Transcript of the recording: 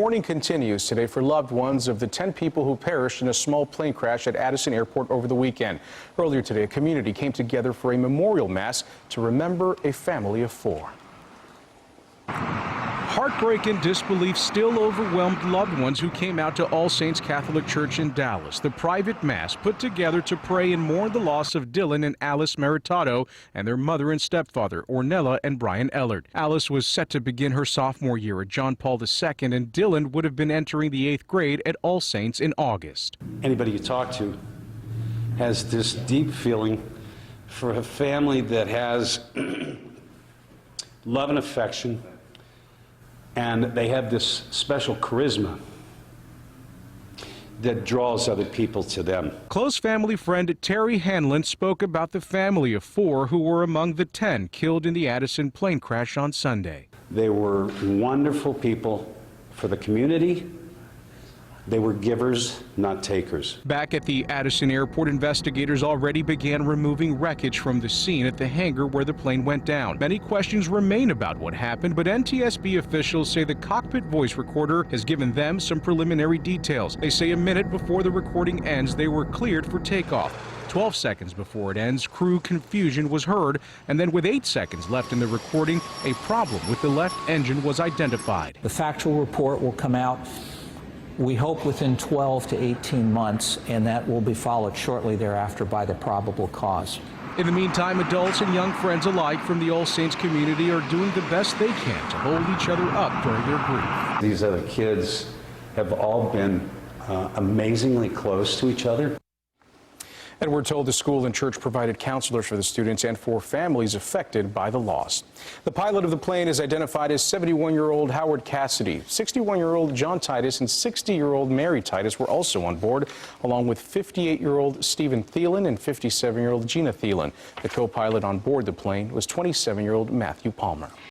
mourning continues today for loved ones of the 10 people who perished in a small plane crash at Addison Airport over the weekend. Earlier today, a community came together for a memorial mass to remember a family of 4. Heartbreak and disbelief still overwhelmed loved ones who came out to All Saints Catholic Church in Dallas. The private mass put together to pray and mourn the loss of Dylan and Alice Meritato and their mother and stepfather, Ornella and Brian Ellard. Alice was set to begin her sophomore year at John Paul II, and Dylan would have been entering the 8th grade at All Saints in August. Anybody you talk to has this deep feeling for a family that has love and affection, and they have this special charisma that draws other people to them. Close family friend Terry Hanlon spoke about the family of 4 who were among the 10 killed in the Addison plane crash on Sunday. They were wonderful people for the community. They were givers, not takers. Back at the Addison airport, investigators already began removing wreckage from the scene at the hangar where the plane went down. Many questions remain about what happened, but NTSB officials say the cockpit voice recorder has given them some preliminary details. They say a minute before the recording ends, they were cleared for takeoff. 12 seconds before it ends, crew confusion was heard, and then with 8 seconds left in the recording, a problem with the left engine was identified. The factual report will come out, we hope, within 12 to 18 months, and that will be followed shortly thereafter by the probable cause. In the meantime, adults and young friends alike from the All Saints community are doing the best they can to hold each other up during their grief. These other kids have all been amazingly close to each other. And we're told the school and church provided counselors for the students and for families affected by the loss. The pilot of the plane is identified as 71-year-old Howard Cassidy. 61-year-old John Titus and 60-year-old Mary Titus were also on board, along with 58-year-old Stephen Thielen and 57-year-old Gina Thielen. The co-pilot on board the plane was 27-year-old Matthew Palmer.